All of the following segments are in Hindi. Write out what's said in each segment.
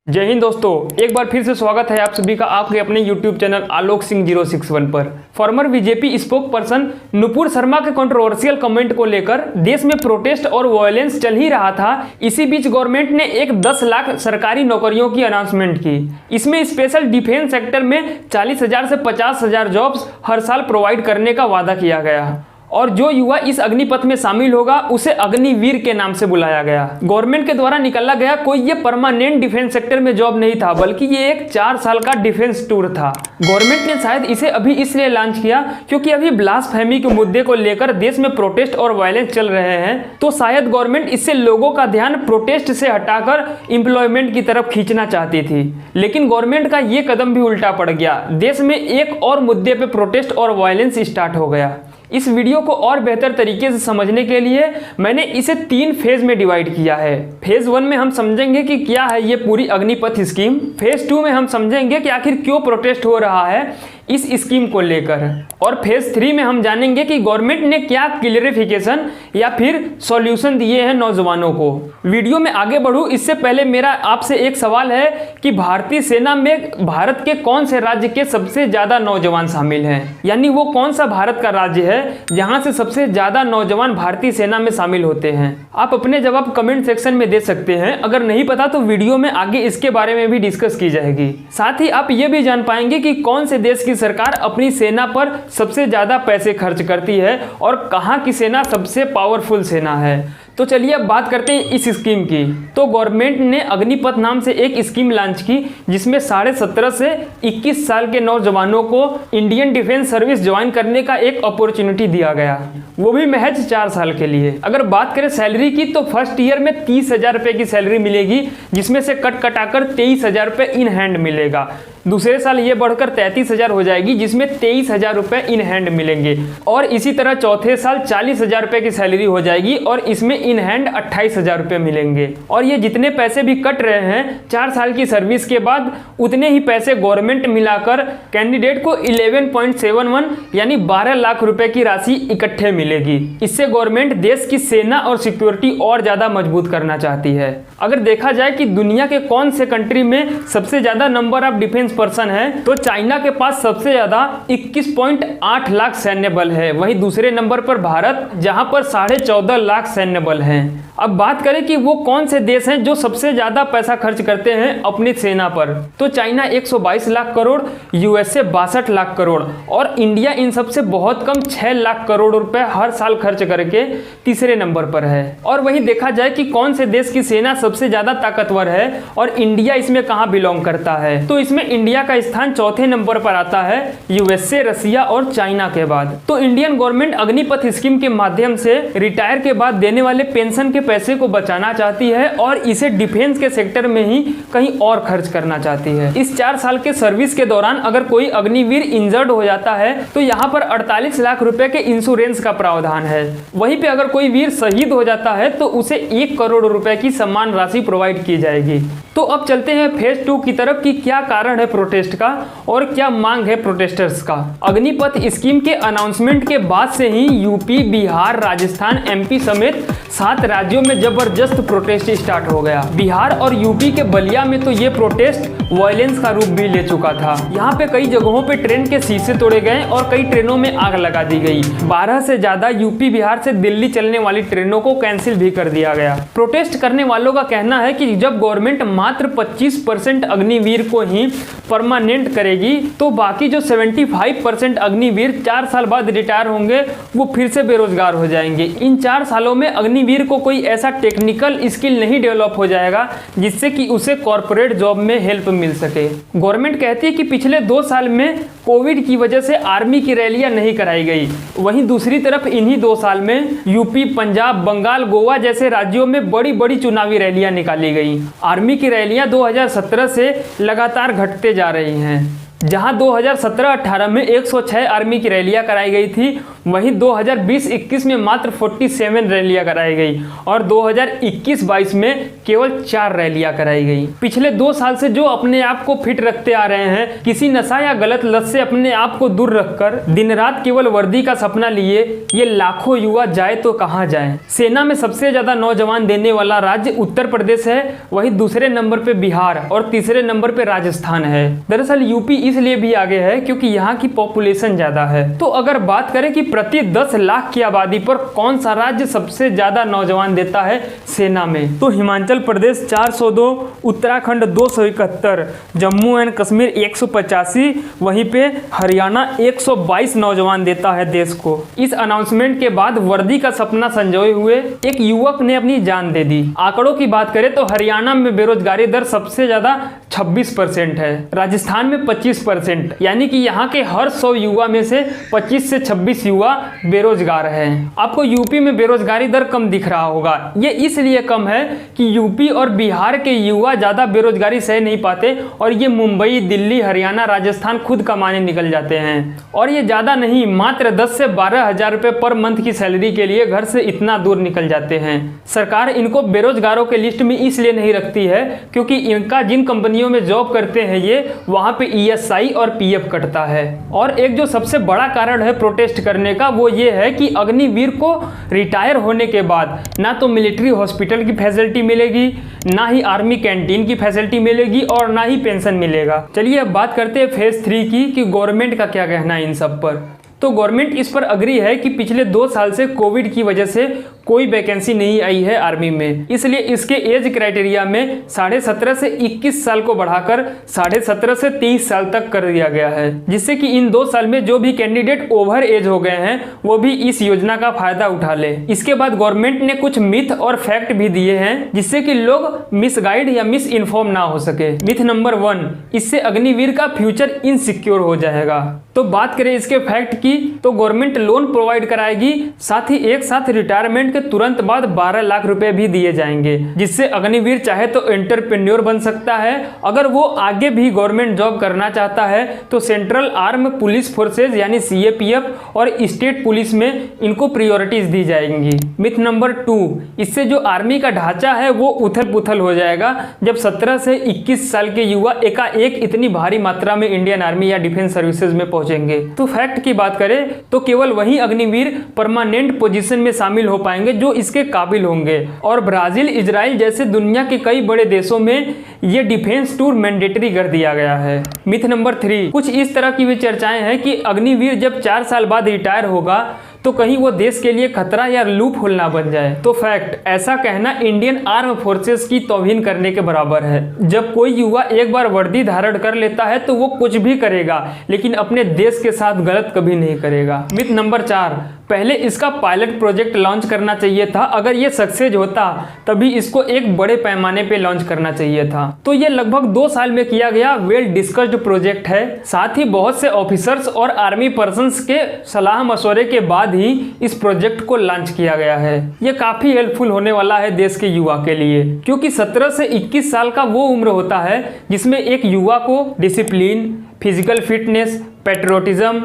जय हिंद दोस्तों, एक बार फिर से स्वागत है आप सभी का आपके अपने YouTube चैनल आलोक सिंह 061 पर। Farmer BJP spoke person Nupur Sharma के कंट्रोवर्शियल कमेंट को लेकर देश में प्रोटेस्ट और वायलेंस चल ही रहा था। इसी बीच गवर्नमेंट ने एक 10 लाख सरकारी नौकरियों की अनाउंसमेंट की। इसमें स्पेशल डिफेंस सेक्टर में 40,000 से 50,000 जॉब्स हर साल प्रोवाइड करने का वादा किया गया और जो युवा इस अग्निपथ में शामिल होगा उसे अग्निवीर के नाम से बुलाया गया। गवर्नमेंट के द्वारा निकाला गया कोई ये परमानेंट डिफेंस सेक्टर में जॉब नहीं था, बल्कि ये एक 4 साल का डिफेंस टूर था। गवर्नमेंट ने शायद इसे अभी इसलिए लॉन्च किया क्योंकि अभी ब्लास्फेमी के मुद्दे को लेकर देश में प्रोटेस्ट और वायलेंस चल रहे हैं, तो शायद गवर्नमेंट इससे लोगों का ध्यान प्रोटेस्ट से हटाकर एम्प्लॉयमेंट की तरफ खींचना चाहती थी। लेकिन गवर्नमेंट का ये कदम भी उल्टा पड़ गया। देश में एक और मुद्दे पे प्रोटेस्ट और वायलेंस स्टार्ट हो गया। इस वीडियो को और बेहतर तरीके से समझने के लिए मैंने इसे 3 फेज में डिवाइड किया है। फेज 1 में हम समझेंगे कि क्या है ये पूरी अग्निपथ स्कीम। फेज 2 में हम समझेंगे कि आखिर क्यों प्रोटेस्ट हो रहा है इस स्कीम को लेकर, और फेज 3 में हम जानेंगे कि गवर्नमेंट ने क्या क्लियरिफिकेशन या फिर सॉल्यूशन दिए हैं नौजवानों को। वीडियो में आगे बढ़ूं इससे पहले मेरा आपसे एक सवाल है कि भारतीय सेना में भारत के कौन से राज्य के सबसे ज्यादा नौजवान शामिल हैं, यानी वो कौन सा भारत का राज्य है जहां से सबसे ज्यादा नौजवान भारतीय सेना में शामिल होते हैं। आप अपने जवाब कमेंट सेक्शन में दे सकते हैं। अगर नहीं पता तो वीडियो में आगे इसके बारे में भी डिस्कस की जाएगी। साथ ही आप ये भी जान पाएंगे कि कौन से देश की सरकार अपनी सेना पर सबसे ज्यादा पैसे खर्च करती है और कहां की सेना सबसे पावरफुल सेना है। तो चलिए अब बात करते हैं इस स्कीम की। तो गवर्नमेंट ने अग्निपथ नाम से एक स्कीम लॉन्च की जिसमें 17.5 से 21 साल के नौजवानों को इंडियन डिफेंस सर्विस ज्वाइन करने का एक अपॉर्चुनिटी दिया गया, वो भी महज 4 साल के लिए। अगर बात करें सैलरी की तो फर्स्ट ईयर में 30,000 रुपए की सैलरी मिलेगी, जिसमें से कट कटाकर 23,000 रुपए इन हैंड मिलेगा। दूसरे साल ये बढ़कर 33,000 हो जाएगी, जिसमें 23,000 रुपए इन हैंड मिलेंगे, और इसी तरह चौथे साल 40,000 रुपए की सैलरी हो जाएगी और इसमें इन हैंड 28,000 रुपए मिलेंगे। और ये जितने पैसे भी कट रहे हैं 4 साल की सर्विस के बाद, उतने ही पैसे गवर्नमेंट मिलाकर कैंडिडेट को 11.71 यानी 12 लाख रुपए की राशि इकट्ठे मिलेगी। इससे गवर्नमेंट देश की सेना और सिक्योरिटी और ज्यादा मजबूत करना चाहती है। अगर देखा जाए कि दुनिया के कौन से कंट्री में सबसे ज्यादा नंबर ऑफ डिफेंस पर्सन है, तो चाइना के पास सबसे ज्यादा 21.8 लाख सैन्य बल है। वहीं दूसरे नंबर पर भारत, जहां पर 14.5 लाख सैन्य बल हैं। अब बात करें कि वो कौन से देश हैं जो सबसे ज्यादा पैसा खर्च करते हैं अपनी सेना पर, तो चाइना 122 लाख करोड़, यूएसए 62 लाख करोड़ और इंडिया इन सबसे बहुत कम 6 लाख करोड़ रुपए हर साल खर्च करके तीसरे नंबर पर है। और वहीं देखा जाए कि कौन से देश की सेना सबसे ज्यादा ताकतवर है और इंडिया इसमें कहां बिलोंग करता है, तो इसमें इंडिया का स्थान चौथे नंबर पर आता है, यूएसए, रसिया और चाइना के बाद। तो इंडियन गवर्नमेंट अग्निपथ स्कीम के माध्यम से रिटायर के बाद देने वाले पेंशन के पैसे को बचाना चाहती है और इसे डिफेंस के सेक्टर में ही कहीं और खर्च करना चाहती है। इस 4 साल के सर्विस के दौरान अगर कोई अग्निवीर इंजर्ड हो जाता है तो यहाँ पर 48 लाख रुपए के इंश्योरेंस का प्रावधान है। वहीं पे अगर कोई वीर शहीद हो जाता है तो उसे 1 करोड़ रुपए की सम्मान राशि प्रोवाइड की जाएगी। तो अब चलते हैं फेज 2 की तरफ कि क्या कारण है प्रोटेस्ट का और क्या मांग है प्रोटेस्टर्स का। अग्निपथ स्कीम के अनाउंसमेंट के बाद से ही यूपी, बिहार, राजस्थान, एमपी समेत 7 राज्यों में जबरदस्त प्रोटेस्ट स्टार्ट हो गया। बिहार और यूपी के बलिया में तो ये प्रोटेस्ट वायलेंस का रूप भी ले चुका था। यहाँ पे कई जगहों पे ट्रेन के शीशे तोड़े गए और कई ट्रेनों में आग लगा दी गई। 12 से ज्यादा यूपी, बिहार से दिल्ली चलने वाली ट्रेनों को कैंसिल भी कर दिया गया। प्रोटेस्ट करने वालों का कहना है कि जब गवर्नमेंट मात्र 25% अग्निवीर को ही परमानेंट करेगी तो बाकी जो 75% अग्निवीर 4 साल बाद रिटायर होंगे वो फिर से बेरोजगार हो जाएंगे। इन 4 सालों में अग्निवीर को कोई ऐसा टेक्निकल स्किल नहीं डेवलप हो जाएगा जिससे कि उसे कॉर्पोरेट जॉब में हेल्प मिल सके। गवर्नमेंट कहती है कि पिछले 2 साल में कोविड की वजह से आर्मी की रैलियां नहीं कराई गई, वहीं दूसरी तरफ इन्हीं 2 साल में यूपी, पंजाब, बंगाल, गोवा जैसे राज्यों में बड़ी बड़ी चुनावी रैलियां निकाली गई। आर्मी की रैलियां 2017 से लगातार घटते जा रही हैं। जहां 2017-18 में 106 आर्मी की रैलियां कराई गई थी, वहीं 2020-21 में मात्र 47 रैलियां कराई गई और 2021-22 में केवल 4 रैलियां कराई गई। पिछले 2 साल से जो अपने आप को फिट रखते आ रहे हैं, किसी नशा या गलत लत से अपने आप को दूर रखकर दिन रात केवल वर्दी का सपना लिए ये लाखों युवा जाए तो कहां जाए। सेना में सबसे ज्यादा नौजवान देने वाला राज्य उत्तर प्रदेश है, वहीं दूसरे नंबर पे बिहार और तीसरे नंबर पे राजस्थान है। दरअसल यूपी इसलिए भी आगे है क्योंकि यहाँ की पॉपुलेशन ज्यादा है। तो अगर बात करें कि प्रति 10 लाख की आबादी पर कौन सा राज्य सबसे ज्यादा नौजवान देता है सेना में, तो हिमाचल प्रदेश 402, उत्तराखंड 271, जम्मू एंड कश्मीर 185, वहीं पे हरियाणा 122 नौजवान देता है देश को। इस अनाउंसमेंट के बाद वर्दी का सपना संजोए हुए एक युवक ने अपनी जान दे दी। आंकड़ों की बात करें तो हरियाणा में बेरोजगारी दर सबसे ज्यादा 26% है, राजस्थान में 25%, यानी कि यहाँ के हर 100 युवा में से 25 से 26 युवा बेरोजगार हैं। आपको यूपी में बेरोजगारी दर कम दिख रहा होगा, ये इसलिए कम है कि यूपी और बिहार के युवा ज्यादा बेरोजगारी सह नहीं पाते और ये मुंबई, दिल्ली, हरियाणा, राजस्थान खुद कमाने निकल जाते हैं। और ये ज्यादा नहीं, मात्र 10 से 12 हजार रुपए पर मंथ की सैलरी के लिए घर से इतना दूर निकल जाते हैं। सरकार इनको बेरोजगारों के लिस्ट में इसलिए नहीं रखती है क्योंकि इनका जिन कंपनियों में जॉब करते हैं ये वहां पे ESI और PF कटता है। और एक जो सबसे बड़ा कारण है प्रोटेस्ट करने का वो ये है कि अग्निवीर को रिटायर होने के बाद ना तो मिलिट्री हॉस्पिटल की फैसिलिटी मिलेगी, ना ही आर्मी कैंटीन की फैसिलिटी मिलेगी और ना ही पेंशन मिलेगा। चलिए अब बात करते हैं फेज 3 की कि गवर्नमेंट का क्या कहना है इन सब पर। तो गवर्नमेंट इस पर अग्री है कि पिछले 2 साल से कोविड की वजह से कोई वैकेंसी नहीं आई है आर्मी में, इसलिए इसके एज क्राइटेरिया में 17.5 से 21 साल को बढ़ाकर 17.5 से 23 साल तक कर दिया गया है, जिससे कि इन 2 साल में जो भी कैंडिडेट ओवर एज हो गए हैं वो भी इस योजना का फायदा उठा ले। इसके बाद गवर्नमेंट ने कुछ मिथ और फैक्ट भी दिए हैं जिससे कि लोग मिसगाइड या मिस इन्फॉर्म ना हो सके। मिथ नंबर 1, इससे अग्निवीर का फ्यूचर इनसिक्योर हो जाएगा। तो बात करें इसके फैक्ट की तो गवर्नमेंट लोन प्रोवाइड कराएगी, साथ ही एक साथ रिटायरमेंट के तुरंत बाद 12 लाख रुपए भी दिए जाएंगे, जिससे अग्निवीर चाहे तो एंटरप्रेन्योर बन सकता है। अगर वो आगे भी गवर्नमेंट जॉब करना चाहता है तो सेंट्रल आर्म पुलिस फोर्सेज यानी CAPF और स्टेट पुलिस में इनको प्रायोरिटीज दी जाएंगी। मिथ नंबर 2, इससे जो आर्मी का ढांचा है वो उथल पुथल हो जाएगा जब 17 से 21 साल के युवा एकाएक इतनी भारी मात्रा में इंडियन आर्मी या डिफेंस सर्विसेज में पहुंचेंगे। तो फैक्ट की बात करें तो केवल वही अग्निवीर परमानेंट पोजीशन में शामिल हो पाएंगे जो इसके काबिल होंगे। और ब्राजील, इजराइल जैसे दुनिया के कई बड़े देशों में ये डिफेंस टूर मैंडेटरी कर दिया गया है। मिथ नंबर 3, कुछ इस तरह की भी चर्चाएं हैं कि अग्निवीर जब 4 साल बाद रिटायर होगा तो कहीं वो देश के लिए खतरा या लूप होल ना बन जाए। तो फैक्ट, ऐसा कहना इंडियन आर्म फोर्सेस की तौहीन करने के बराबर है। जब कोई युवा एक बार वर्दी धारण कर लेता है तो वो कुछ भी करेगा लेकिन अपने देश के साथ गलत कभी नहीं करेगा। मिथ नंबर 4, पहले इसका पायलट प्रोजेक्ट लॉन्च करना चाहिए था। अगर ये सक्सेस होता तभी इसको एक बड़े पैमाने पे लॉन्च करना चाहिए था। तो ये लगभग 2 साल में किया गया वेल डिस्कस्ड प्रोजेक्ट है। साथ ही बहुत से ऑफिसर्स और आर्मी पर्सन्स के सलाह मशवरे के बाद ही इस प्रोजेक्ट को लॉन्च किया गया है। ये काफी हेल्पफुल होने वाला है देश के युवा के लिए, क्योंकि 17 से 21 साल का वो उम्र होता है जिसमें एक युवा को डिसिप्लिन, फिजिकल फिटनेस, पेट्रोटिज्म,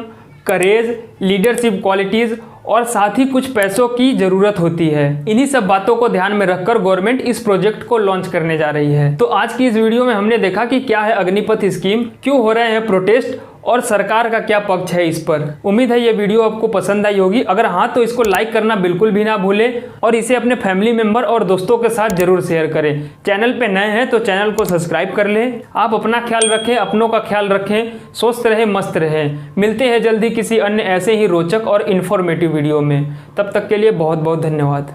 करेज, लीडरशिप क्वालिटीज और साथ ही कुछ पैसों की जरूरत होती है। इन्हीं सब बातों को ध्यान में रखकर गवर्नमेंट इस प्रोजेक्ट को लॉन्च करने जा रही है। तो आज की इस वीडियो में हमने देखा कि क्या है अग्निपथ स्कीम, क्यों हो रहे हैं प्रोटेस्ट और सरकार का क्या पक्ष है इस पर। उम्मीद है ये वीडियो आपको पसंद आई होगी। अगर हाँ तो इसको लाइक करना बिल्कुल भी ना भूलें और इसे अपने फैमिली मेंबर और दोस्तों के साथ जरूर शेयर करें। चैनल पे नए हैं तो चैनल को सब्सक्राइब कर लें। आप अपना ख्याल रखें, अपनों का ख्याल रखें, स्वस्थ रहें, मस्त रहें। मिलते हैं जल्दी किसी अन्य ऐसे ही रोचक और इन्फॉर्मेटिव वीडियो में। तब तक के लिए बहुत बहुत धन्यवाद।